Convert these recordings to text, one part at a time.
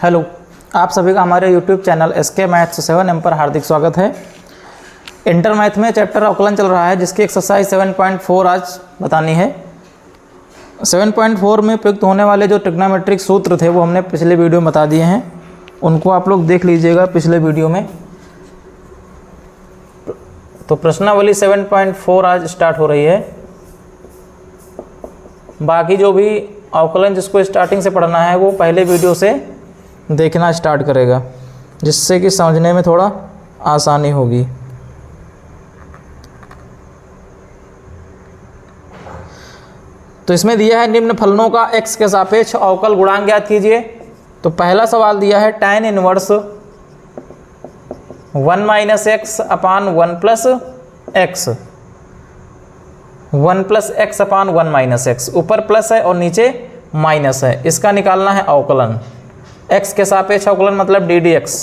Hello, आप सभी का हमारे YouTube channel SK maths 7M पर हार्दिक स्वागत है। इंटर मैथ में चैप्टर अवकलन चल रहा है, जिसकी एक्सरसाइज 7.4 आज बतानी है। 7.4 में प्रयुक्त होने वाले जो ट्रिग्नोमेट्रिक सूत्र थे वो हमने पिछले वीडियो में बता दिए हैं, उनको आप लोग देख लीजिएगा पिछले वीडियो में। तो प्रश्नावली 7.4 आज स्टार्ट हो रही है। बाकी जो भी अवकलन जिसको स्टार्टिंग से पढ़ना है वो पहले वीडियो से देखना स्टार्ट करेगा, जिससे कि समझने में थोड़ा आसानी होगी। तो इसमें दिया है निम्न फलनों का x के सापेक्ष अवकल गुणांक ज्ञात कीजिए। तो पहला सवाल दिया है tan inverse 1 minus x upon 1 plus x, 1 plus x upon 1 minus x, ऊपर प्लस है और नीचे माइनस है। इसका निकालना है अवकलन, x के सापेक्ष अवकलन मतलब ddx।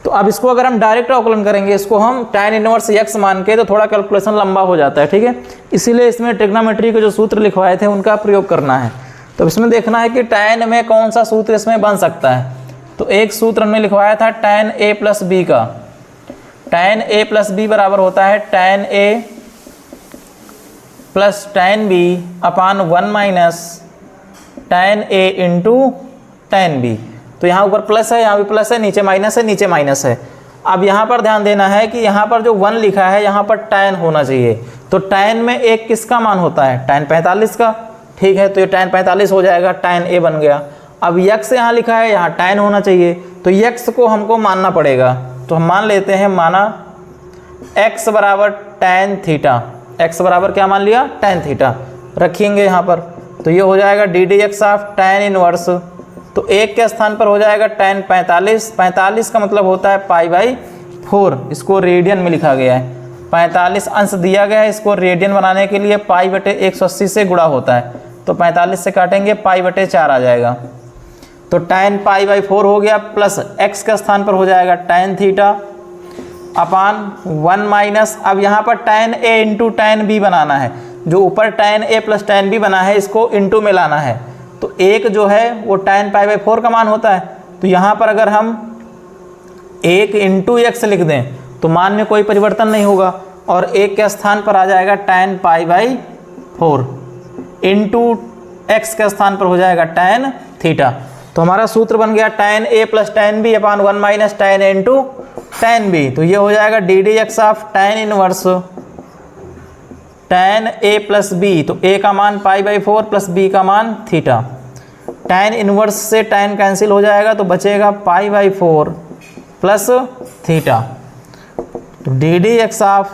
तो अब इसको अगर हम डायरेक्ट अवकलन करेंगे, इसको हम tan इनवर्स x मान के, तो थोड़ा कैलकुलेशन लंबा हो जाता है, ठीक है। इसीलिए इसमें ट्रिग्नोमेट्री के जो सूत्र लिखवाए थे उनका प्रयोग करना है। तो इसमें देखना है कि tan में कौन सा सूत्र इसमें बन सकता है। तो एक सूत्र हमने लिखवाया था tan a प्लस बी का। tan a प्लस बी बराबर होता है tan a plus tan b upon 1 minus tan a into tan b। तो यहाँ ऊपर प्लस है, यहाँ भी प्लस है, नीचे माइनस है, नीचे माइनस है। अब यहाँ पर ध्यान देना है कि यहाँ पर जो 1 लिखा है यहाँ पर tan होना चाहिए। तो tan में एक किसका मान होता है? tan 45 का, ठीक है। तो ये tan 45 हो जाएगा, tan a बन गया। अब x यहाँ लिखा है, यहाँ tan होना चाहिए, तो x को हमको मानना पड़ेगा। तो हम मान लेते हैं, माना x बराबर tan थीटा। x बराबर क्या मान लिया? tan थीटा रखेंगे यहाँ पर। तो ये हो जाएगा ddx ऑफ tan इनवर्स। तो एक के स्थान पर हो जाएगा tan 45। 45 का मतलब होता है π/4, इसको रेडियन में लिखा गया है। 45 अंश दिया गया है, इसको रेडियन बनाने के लिए π/180 से गुणा होता है। तो 45 से काटेंगे π/4 आ जाएगा। तो tan π/4 हो गया, प्लस x के स्थान पर हो जाएगा tan थीटा अपान 1 माइनस, अब यहाँ पर tan a into tan b बनाना है। जो ऊपर tan a plus tan b बना है, इसको इंटू में लाना है। तो एक जो है वो tan π/4 का मान होता है। तो यहाँ पर अगर हम 1 इंटू एक्स लिख दें तो मान में कोई परिवर्तन नहीं होगा, और एक के स्थान पर आ जाएगा tan π/4 इंटू एक्स के स्थान पर हो जाएगा tan थीटा। तो हमारा सूत्र बन गया tan a plus tan b upon 1 minus tan a into tan b। तो ये हो जाएगा ddx of tan inverse tan a plus b। तो a का मान π/4 प्लस b का मान थीटा। tan इनवर्स से tan कैंसिल हो जाएगा, तो बचेगा π/4 प्लस थीटा। तो ddx of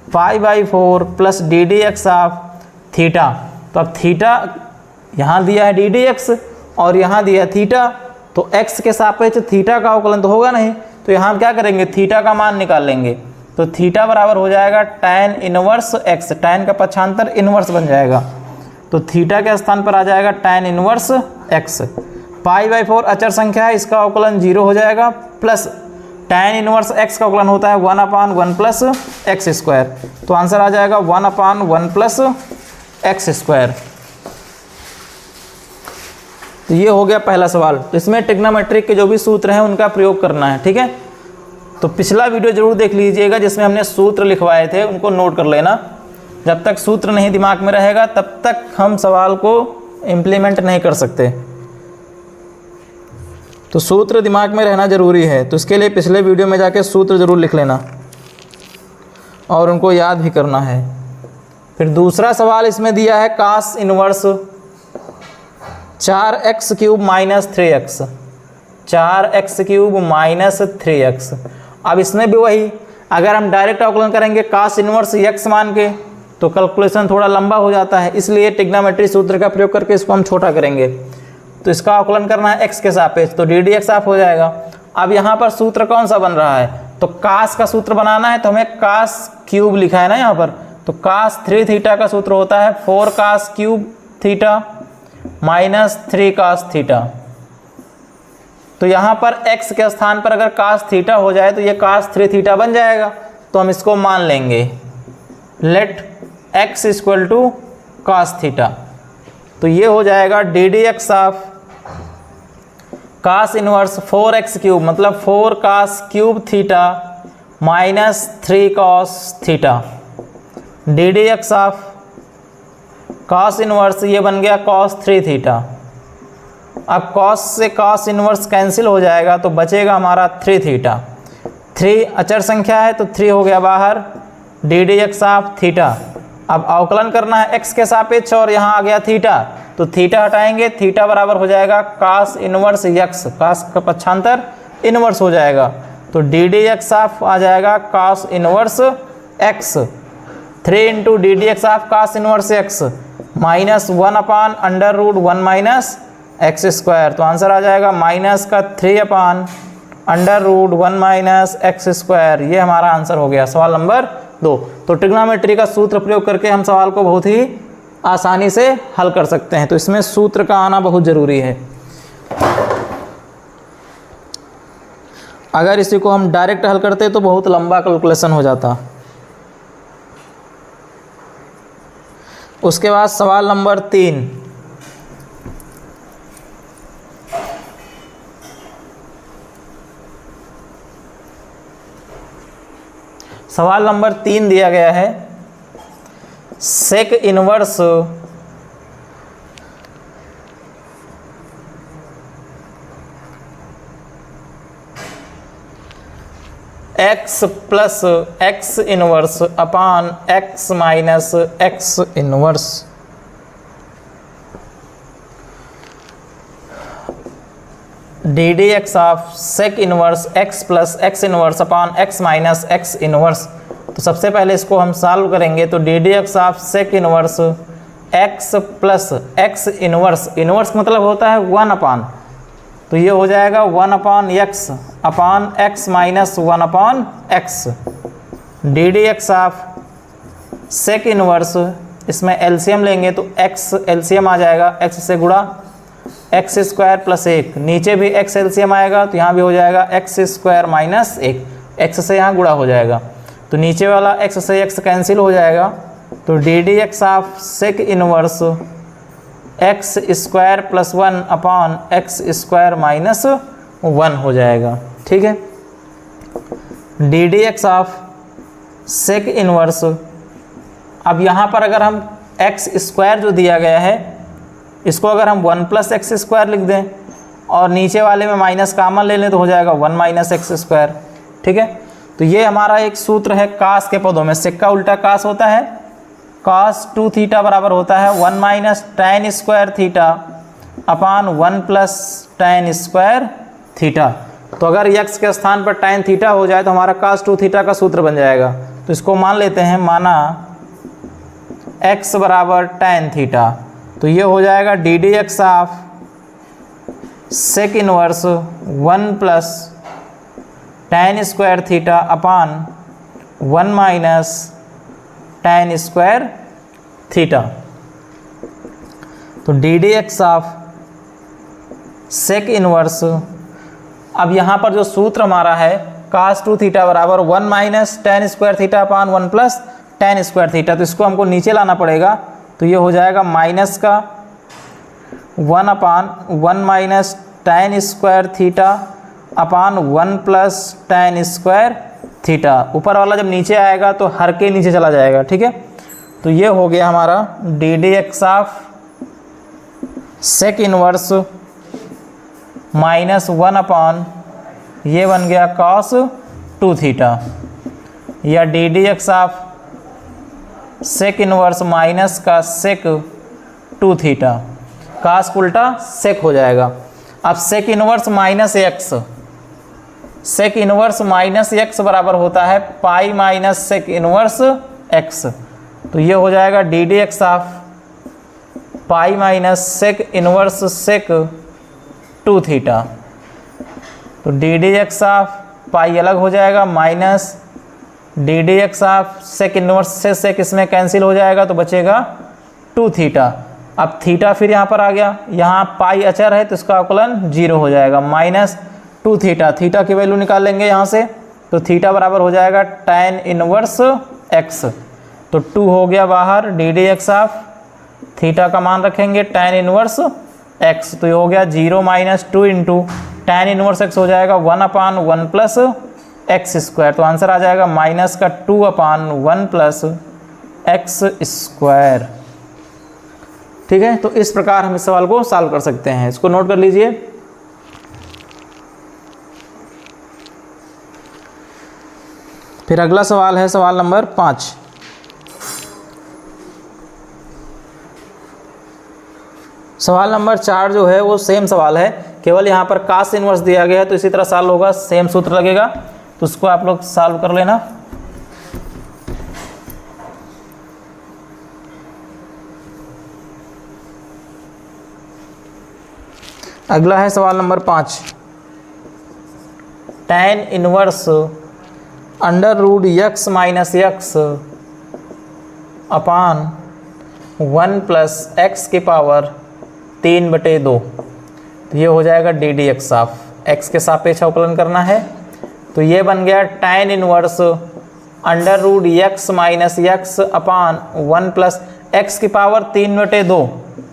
π/4 plus ddx of theta. तो अब थीटा यहाँ दिया है ddx और यहाँ दिया है थीटा, तो x के सापेक्ष थीटा का अवकलन तो होगा नहीं। तो यहाँ हम क्या करेंगे? थीटा का मान निकाल लेंगे। तो थीटा बराबर हो जाएगा tan इनवर्स x, tan का पक्षांतर इनवर्स बन जाएगा। तो थीटा के स्थान पर आ जाएगा tan इनवर्स x। π/4 अचर संख्या है, इसका अवकलन 0 हो जाएगा, प्लस tan इनवर्स x का अवकलन होता है 1/1 प्लस एक्स स्क्वायर। तो आंसर आ जाएगा 1/1 प्लस एक्स स्क्वायर। तो ये हो गया पहला सवाल। तो इसमें ट्रिग्नोमेट्रिक के जो भी सूत्र हैं उनका प्रयोग करना है, ठीक है। तो पिछला वीडियो जरूर देख लीजिएगा, जिसमें हमने सूत्र लिखवाए थे, उनको नोट कर लेना। जब तक सूत्र नहीं दिमाग में रहेगा तब तक हम सवाल को इम्प्लीमेंट नहीं कर सकते। तो सूत्र दिमाग में रहना ज़रूरी है। तो इसके लिए पिछले वीडियो में जाके सूत्र ज़रूर लिख लेना और उनको याद भी करना है। फिर दूसरा सवाल इसमें दिया है cos inverse 4x³ minus 3x, 4x³ minus 3x। अब इसमें भी वही, अगर हम डायरेक्ट अवकलन करेंगे cos इनवर्स x मान के, तो कैलकुलेशन थोड़ा लंबा हो जाता है। इसलिए ट्रिग्नोमेट्री सूत्र का प्रयोग करके इसको हम छोटा करेंगे। तो इसका अवकलन करना है x के सापेक्ष, तो ddx ऑफ हो जाएगा। अब यहाँ पर सूत्र कौन सा बन रहा है? तो cos का सूत्र बनाना है, तो हमें cos³ लिखा है ना यहाँ पर। तो cos 3 थीटा का सूत्र होता है 4 cos³ theta minus 3 cos theta. तो यहाँ पर x के स्थान पर अगर cos थीटा हो जाए तो ये cos 3 थीटा बन जाएगा। तो हम इसको मान लेंगे, let x equal to cos theta. तो ये हो जाएगा d d x of cos inverse 4x cube मतलब 4 cos cube theta minus 3 cos theta d d x of cos inverse ये बन गया कॉस 3 थीटा। अब कॉस से कॉस इनवर्स कैंसिल हो जाएगा तो बचेगा हमारा 3 थीटा। 3 अचर संख्या है तो 3 हो गया बाहर, D d x of theta. अब अवकलन करना है x के सापेक्ष और यहाँ आ गया थीटा, तो थीटा हटाएंगे, थीटा बराबर हो जाएगा कास इनवर्स x, कास का पक्षांतर इनवर्स हो जाएगा, तो डी डी एक्स ऑफ आ जाएगा cos inverse x। 3 into d d x of cos inverse x minus 1 upon under root 1 minus x square, तो आंसर आ जाएगा माइनस का 3 upon under root 1 minus x square. ये हमारा आंसर हो गया सवाल नंबर 2। तो ट्रिग्नोमेट्री का सूत्र प्रयोग करके हम सवाल को बहुत ही आसानी से हल कर सकते हैं, तो इसमें सूत्र का आना बहुत ज़रूरी है। अगर इसी को हम डायरेक्ट हल करते तो बहुत लंबा कैलकुलेशन हो जाता। उसके बाद सवाल नंबर 3, सवाल नंबर 3 दिया गया है sec inverse x plus x inverse upon x minus x inverse. D d x of sec inverse x plus x inverse upon x minus x inverse. तो सबसे पहले इसको हम सॉल्व करेंगे, तो d d x of sec inverse x plus x inverse, inverse मतलब होता है 1 अपान, तो ये हो जाएगा 1 upon x upon x minus 1 upon x। D d x of sec inverse, इसमें एलसीएम लेंगे तो x एलसीएम आ जाएगा, x से गुणा एक्स स्क्वायर प्लस 1, नीचे भी x एलसीएम आएगा तो यहाँ भी हो जाएगा एक्स स्क्वायर माइनस 1, x से यहाँ गुणा हो जाएगा, तो नीचे वाला x से x कैंसिल हो जाएगा, तो d d x of sec inverse x square plus 1 upon x square minus 1 हो जाएगा। ठीक है, d d x of sec inverse, अब यहाँ पर अगर हम एक्स स्क्वायर जो दिया गया है इसको अगर हम 1 प्लस एक्स स्क्वायर लिख दें और नीचे वाले में माइनस कॉमन ले लें तो हो जाएगा 1 माइनस एक्स स्क्वायर। ठीक है, तो ये हमारा एक सूत्र है कास के पदों में, सेक का उल्टा कास होता है, कास 2 थीटा बराबर होता है 1 minus tan square theta upon 1 plus tan square theta. तो अगर x के स्थान पर tan थीटा हो जाए तो हमारा कास 2 थीटा का सूत्र बन जाएगा, तो इसको मान लेते हैं, माना x बराबर tan थीटा, तो ये हो जाएगा d d x of sec inverse 1 plus tan square theta upon 1 minus tan square theta. तो d d x of sec inverse, अब यहाँ पर जो सूत्र हमारा है कास 2 थीटा बराबर 1 minus tan square theta upon 1 plus tan square theta, तो इसको हमको नीचे लाना पड़ेगा, तो ये हो जाएगा माइनस का 1 अपान 1 minus tan square theta upon 1 plus tan square theta. ऊपर वाला जब नीचे आएगा तो हर के नीचे चला जाएगा। ठीक है, तो ये हो गया हमारा d d x of sec inverse minus 1 upon, ये बन गया कॉस 2 थीटा, या d d x of sec inverse minus का सेक 2 थीटा, कास उल्टा सेक हो जाएगा। अब sec inverse minus x, sec inverse minus x बराबर होता है pi minus sec inverse x, तो ये हो जाएगा d d x of pi minus sec inverse sec 2 theta. तो d d x of pi अलग हो जाएगा minus d d x of sec inverse से सेक इसमें कैंसिल हो जाएगा तो बचेगा 2 थीटा। अब थीटा फिर यहाँ पर आ गया, यहाँ पाई अचर है तो इसका अवकलन 0 हो जाएगा, माइनस 2 थीटा, थीटा की वैल्यू निकाल लेंगे यहाँ से, तो थीटा बराबर हो जाएगा tan इनवर्स x, तो 2 हो गया बाहर, D d x of theta का मान रखेंगे tan इनवर्स x, तो ये हो गया 0 minus 2 into tan inverse x हो जाएगा 1/1 प्लस एक्स स्क्वायर, तो आंसर आ जाएगा माइनस का 2/1 प्लस एक्स स्क्वायर। ठीक है, तो इस प्रकार हम इस सवाल को सॉल्व कर सकते हैं, इसको नोट कर लीजिए। फिर अगला सवाल है सवाल नंबर 5। सवाल नंबर 4 जो है वो सेम सवाल है, केवल यहाँ पर कास इनवर्स दिया गया है, तो इसी तरह सॉल्व होगा, सेम सूत्र लगेगा, तो उसको आप लोग सॉल्व कर लेना। अगला है सवाल number 5। tan inverse under root x minus x upon 1 plus x की पावर 3/2, तो ये हो जाएगा d d x of x के सापेक्ष अवकलन करना है, तो ये बन गया tan inverse under root x minus x upon 1 plus x की पावर 3/2,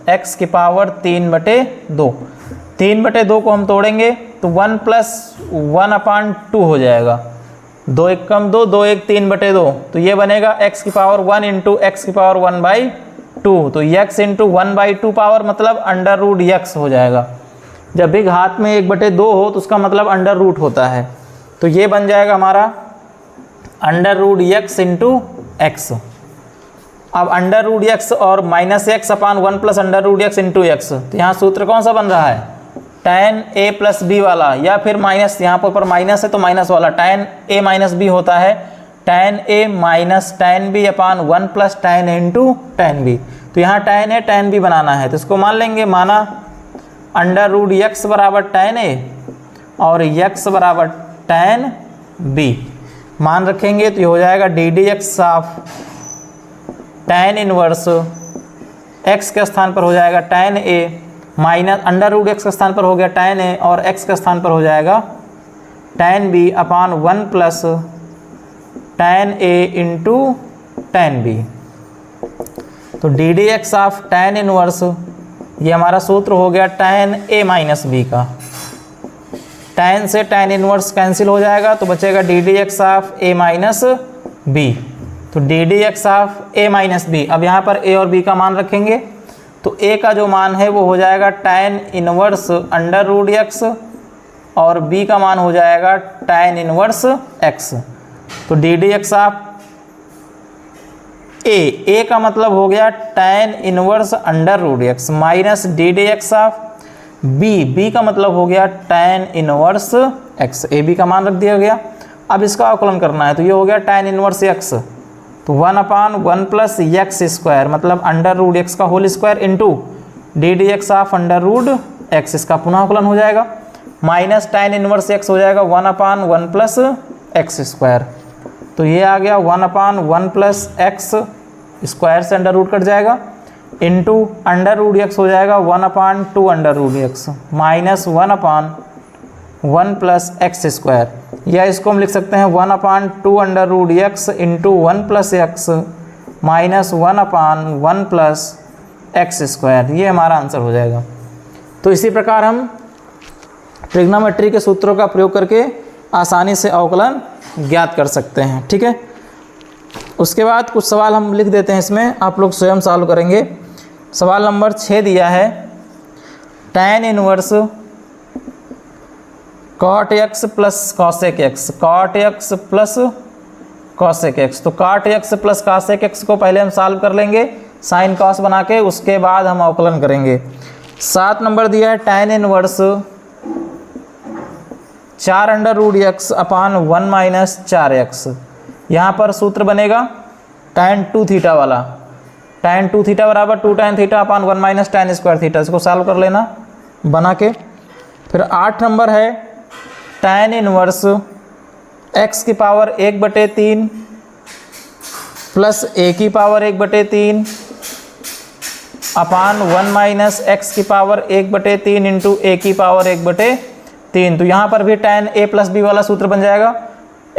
एक्स की पावर 3/2, 3/2 को हम तोड़ेंगे तो 1 प्लस 1/2 हो जाएगा, 2 1 कम 2, 2 1 3/2, तो ये बनेगा x की पावर 1 इंटू एक्स की पावर 1/2, तो x इंटू 1/2 पावर मतलब अंडर रूट x हो जाएगा। जब भी घात में 1/2 हो तो उसका मतलब अंडर रूट होता है, तो ये बन जाएगा हमारा under root x into x. अब अंडर रूट x और minus x upon 1 plus under root x into x, तो यहाँ सूत्र कौन सा बन रहा है, tan a प्लस बी वाला, या फिर माइनस, यहाँ पर ऊपर माइनस है तो माइनस वाला, tan a माइनस बी होता है tan a minus tan b upon 1 plus tan a into tan b, तो यहाँ tan a tan b बनाना है, तो इसको मान लेंगे, माना अंडर रूट x बराबर tan a और x बराबर tan b मान रखेंगे, तो ये हो जाएगा d d x of tan inverse x के स्थान पर हो जाएगा tan a minus under root x के स्थान पर हो गया tan a और x के स्थान पर हो जाएगा tan b upon 1 plus tan a into tan b, तो d d x of tan inverse ये हमारा सूत्र हो गया tan a माइनस b का, tan से tan इनवर्स कैंसिल हो जाएगा तो बचेगा D d x of a minus b, तो d d x of a minus b। अब यहाँ पर a और b का मान रखेंगे, तो a का जो मान है वो हो जाएगा tan inverse under root x और b का मान हो जाएगा tan इनवर्स x, तो d d x of a का मतलब हो गया tan inverse under root x minus d d x of b का मतलब हो गया tan inverse x, a b का मान रख दिया गया। अब इसका अवकलन करना है, तो ये हो गया tan इनवर्स x, तो 1/1 प्लस एक्स स्क्वायर मतलब अंडर रूट एक्स का whole square into d d x of under root x, इसका पुनः अवकलन हो जाएगा, माइनस tan इनवर्स x हो जाएगा 1/1 प्लस एक्स स्क्वायर, तो ये आ गया 1/1 प्लस एक्स स्क्वायर से अंडर रूट कट जाएगा, इंटू अंडर रूट एक्स हो जाएगा 1/2 under root x minus 1/1 plus x square, या इसको हम लिख सकते हैं 1/2 under root x into 1 plus x minus 1/1 plus x square, ये हमारा आंसर हो जाएगा। तो इसी प्रकार हम ट्रिग्नोमेट्री के सूत्रों का प्रयोग करके आसानी से अवकलन ज्ञात कर सकते हैं। ठीक है, उसके बाद कुछ सवाल हम लिख देते हैं इसमें, आप लोग स्वयं सॉल्व करेंगे। सवाल नंबर 6 दिया है tan inverse cot x plus cosec x, cot x plus cosec x, तो cot x plus cosec x को पहले हम सॉल्व कर लेंगे साइन कॉस बना के, उसके बाद हम अवकलन करेंगे। 7 नंबर दिया है tan inverse 4 under root x upon 1 minus 4x, यहाँ पर सूत्र बनेगा tan 2 थीटा वाला, tan 2 थीटा बराबर 2 tan theta upon 1 minus tan square theta, इसको सॉल्व कर लेना बना के। फिर 8 नंबर है tan इनवर्स x की पावर 1/3 प्लस a की पावर 1/3 अपान 1 माइनस x की पावर 1/3 इंटू a की पावर 1/3, तो यहाँ पर भी tan a प्लस b वाला सूत्र बन जाएगा,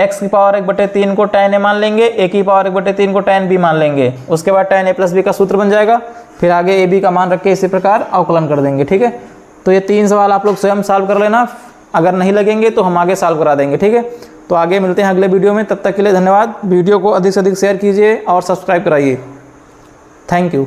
x की पावर 1/3 को tan a मान लेंगे, a की पावर 1/3 को tan b मान लेंगे, उसके बाद tan a प्लस b का सूत्र बन जाएगा, फिर आगे a b का मान रख के इसी प्रकार अवकलन कर देंगे। ठीक है, तो ये 3 सवाल आप लोग स्वयं सॉल्व कर लेना, अगर नहीं लगेंगे तो हम आगे सॉल्व करा देंगे, ठीक है। तो आगे मिलते हैं अगले वीडियो में, तब तक के लिए धन्यवाद। वीडियो को अधिक से अधिक शेयर कीजिए और सब्सक्राइब कराइए। Thank you.